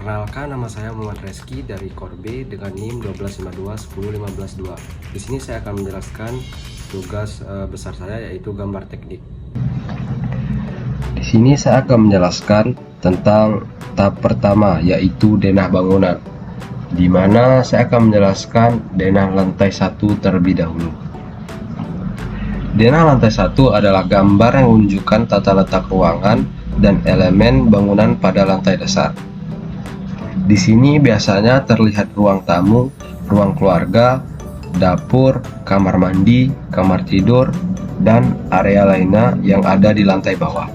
Perkenalkan, nama saya Muhammad Reski dari Korbe dengan NIM 1252 10152. Di sini saya akan menjelaskan tugas besar saya, yaitu gambar teknik. Di sini saya akan menjelaskan tentang tahap pertama, yaitu denah bangunan, di mana saya akan menjelaskan denah lantai 1 terlebih dahulu. Denah lantai 1 adalah gambar yang menunjukkan tata letak ruangan dan elemen bangunan pada lantai dasar. Di sini biasanya terlihat ruang tamu, ruang keluarga, dapur, kamar mandi, kamar tidur, dan area lainnya yang ada di lantai bawah.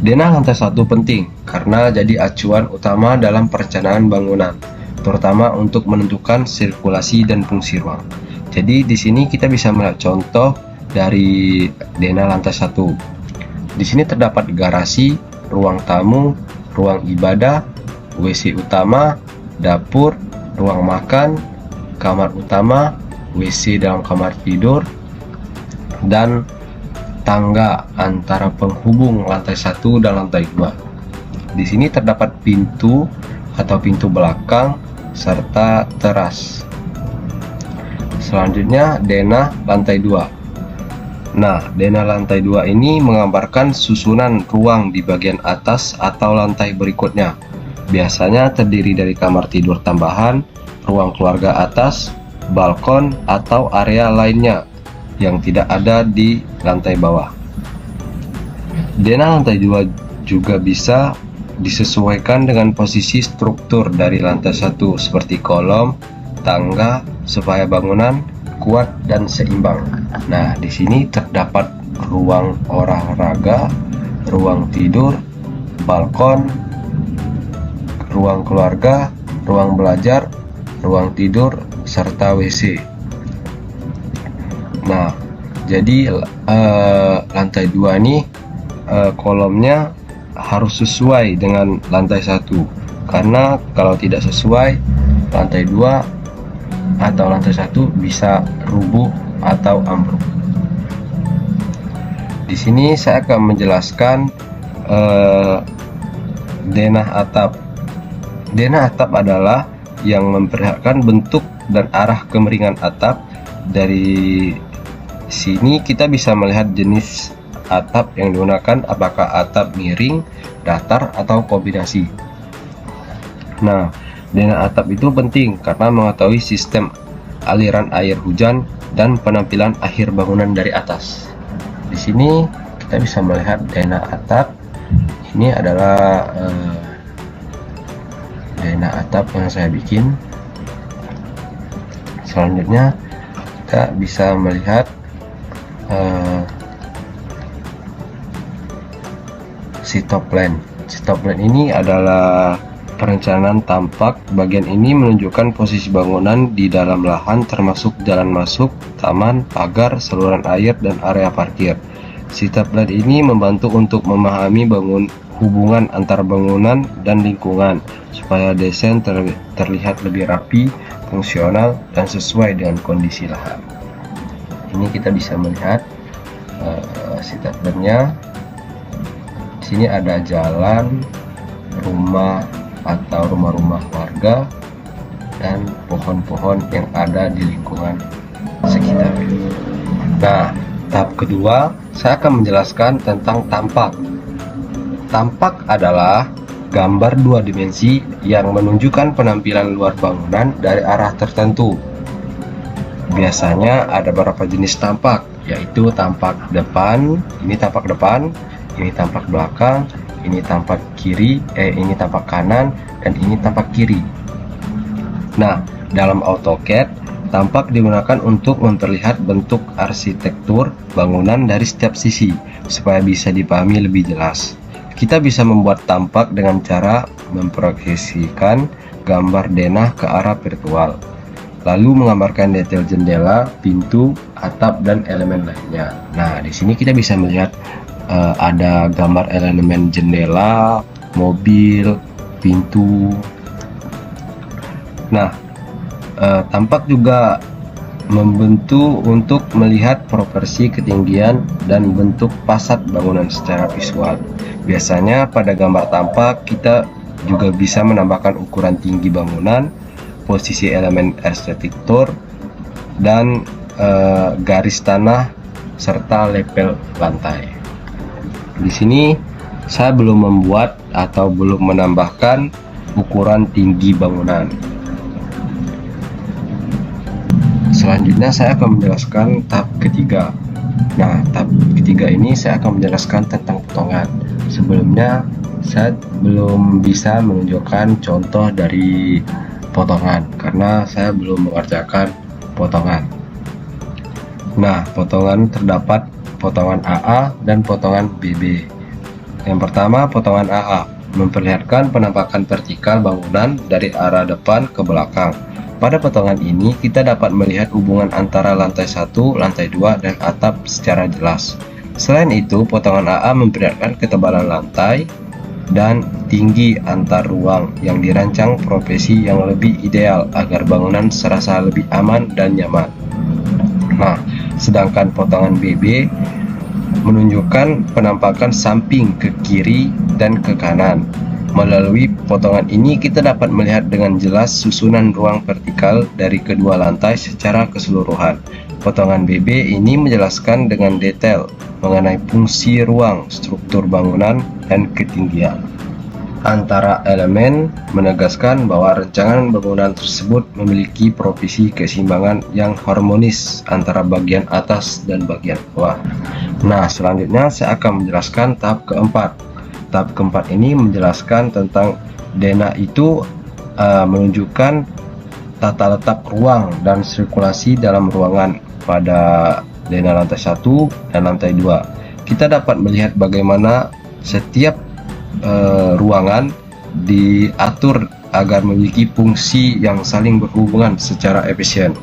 Denah lantai 1 penting karena jadi acuan utama dalam perencanaan bangunan, terutama untuk menentukan sirkulasi dan fungsi ruang. Jadi di sini kita bisa melihat contoh dari denah lantai 1. Di sini terdapat garasi, ruang tamu, ruang ibadah, WC utama, dapur, ruang makan, kamar utama, WC dalam kamar tidur, dan tangga antara penghubung lantai 1 dan lantai 2. Di sini terdapat pintu atau pintu belakang serta teras. Selanjutnya denah lantai 2. Nah, denah lantai 2 ini menggambarkan susunan ruang di bagian atas atau lantai berikutnya. Biasanya terdiri dari kamar tidur tambahan, ruang keluarga atas, balkon, atau area lainnya yang tidak ada di lantai bawah. Denah lantai 2 juga bisa disesuaikan dengan posisi struktur dari lantai 1 seperti kolom, tangga, supaya bangunan kuat dan seimbang. Nah, di sini terdapat ruang olahraga, ruang tidur, balkon, ruang keluarga, ruang belajar, ruang tidur, serta WC. Nah, jadi lantai 2 ini kolomnya harus sesuai dengan lantai 1, karena kalau tidak sesuai, lantai 2 atau lantai 1 bisa rubuh atau ambruk. Di sini saya akan menjelaskan denah atap. Denah atap adalah yang memperlihatkan bentuk dan arah kemiringan atap. Dari sini kita bisa melihat jenis atap yang digunakan, apakah atap miring, datar, atau kombinasi. Nah, denah atap itu penting karena mengetahui sistem aliran air hujan dan penampilan akhir bangunan dari atas. Di sini kita bisa melihat denah atap. Ini adalah denah atap yang saya bikin. Selanjutnya kita bisa melihat sitop plan. Sitop plan ini adalah perencanaan tampak. Bagian ini menunjukkan posisi bangunan di dalam lahan, termasuk jalan masuk, taman, pagar, saluran air, dan area parkir. Sitop plan ini membantu untuk memahami hubungan antar bangunan dan lingkungan, supaya desain terlihat lebih rapi, fungsional, dan sesuai dengan kondisi lahan. Ini kita bisa melihat sitop plan-nya. Di sini ada jalan, rumah atau rumah-rumah warga, dan pohon-pohon yang ada di lingkungan sekitar. Nah, tahap kedua saya akan menjelaskan tentang tampak. Tampak adalah gambar 2 dimensi yang menunjukkan penampilan luar bangunan dari arah tertentu. Biasanya ada beberapa jenis tampak, yaitu tampak depan, ini tampak depan, ini tampak belakang, ini tampak kiri, ini tampak kanan, dan ini tampak kiri. Nah, dalam AutoCAD, tampak digunakan untuk memperlihat bentuk arsitektur bangunan dari setiap sisi, supaya bisa dipahami lebih jelas. Kita bisa membuat tampak dengan cara memproyeksikan gambar denah ke arah virtual, lalu menggambarkan detail jendela, pintu, atap, dan elemen lainnya. Nah, di sini kita bisa melihat ada gambar elemen jendela, mobil, pintu. Nah, tampak juga membantu untuk melihat proporsi ketinggian dan bentuk fasad bangunan secara visual. Biasanya pada gambar tampak kita juga bisa menambahkan ukuran tinggi bangunan, posisi elemen arsitektur, dan garis tanah serta lepel lantai. Di sini saya belum membuat atau belum menambahkan ukuran tinggi bangunan. Selanjutnya saya akan menjelaskan tahap ketiga. Nah, tahap ketiga ini saya akan menjelaskan tentang potongan. Sebelumnya saya belum bisa menunjukkan contoh dari potongan karena saya belum mengerjakan potongan. Nah, potongan terdapat potongan AA dan potongan BB. Yang pertama, potongan AA memperlihatkan penampakan vertikal bangunan dari arah depan ke belakang. Pada potongan ini, kita dapat melihat hubungan antara lantai 1, lantai 2, dan atap secara jelas. Selain itu, potongan AA memperlihatkan ketebalan lantai dan tinggi antar ruang yang dirancang profesi yang lebih ideal agar bangunan serasa lebih aman dan nyaman. Nah, sedangkan potongan BB menunjukkan penampakan samping ke kiri dan ke kanan. Melalui potongan ini kita dapat melihat dengan jelas susunan ruang vertikal dari kedua lantai secara keseluruhan. Potongan BB ini menjelaskan dengan detail mengenai fungsi ruang, struktur bangunan, dan ketinggian antara elemen, menegaskan bahwa rancangan bangunan tersebut memiliki proporsi keseimbangan yang harmonis antara bagian atas dan bagian bawah. Nah, selanjutnya saya akan menjelaskan tahap keempat. Tahap keempat ini menjelaskan tentang dena itu menunjukkan tata letak ruang dan sirkulasi dalam ruangan pada dena lantai 1 dan lantai 2. Kita dapat melihat bagaimana setiap ruangan diatur agar memiliki fungsi yang saling berhubungan secara efisien.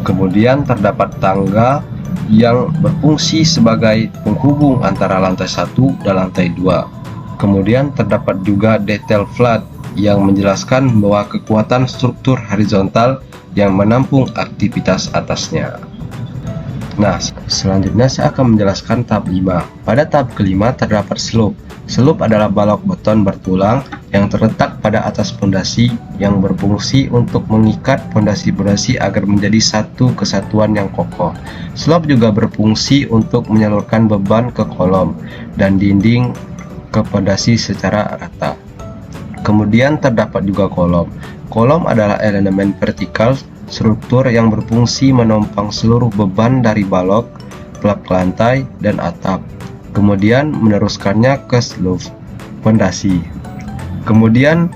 Kemudian terdapat tangga yang berfungsi sebagai penghubung antara lantai 1 dan lantai 2. Kemudian terdapat juga detail flat yang menjelaskan bahwa kekuatan struktur horizontal yang menampung aktivitas atasnya. Nah, selanjutnya saya akan menjelaskan tahap 5. Pada tahap kelima terdapat slope. Slope adalah balok beton bertulang yang terletak pada atas fondasi yang berfungsi untuk mengikat fondasi-fondasi agar menjadi satu kesatuan yang kokoh. Slope juga berfungsi untuk menyalurkan beban ke kolom dan dinding ke fondasi secara rata. Kemudian terdapat juga kolom. Kolom adalah elemen vertikal struktur yang berfungsi menopang seluruh beban dari balok, plak lantai, dan atap. Kemudian meneruskannya ke slope fondasi. Kemudian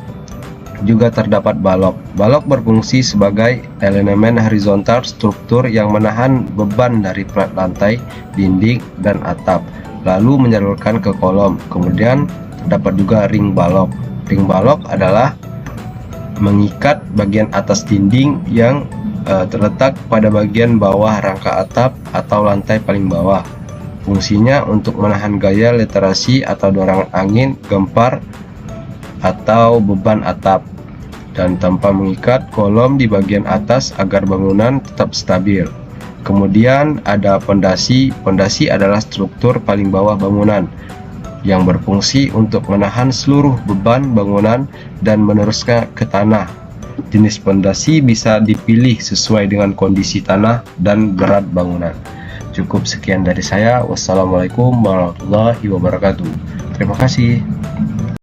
juga terdapat balok. Balok berfungsi sebagai elemen horizontal struktur yang menahan beban dari plat lantai, dinding, dan atap, lalu menyalurkan ke kolom. Kemudian terdapat juga ring balok. Ring balok adalah mengikat bagian atas dinding yang terletak pada bagian bawah rangka atap atau lantai paling bawah. Fungsinya untuk menahan gaya literasi atau dorongan angin, gempar, atau beban atap, dan tanpa mengikat kolom di bagian atas agar bangunan tetap stabil. Kemudian ada pondasi. Pondasi adalah struktur paling bawah bangunan yang berfungsi untuk menahan seluruh beban bangunan dan meneruskan ke tanah. Jenis pondasi bisa dipilih sesuai dengan kondisi tanah dan berat bangunan. Cukup sekian dari saya. Wassalamualaikum warahmatullahi wabarakatuh. Terima kasih.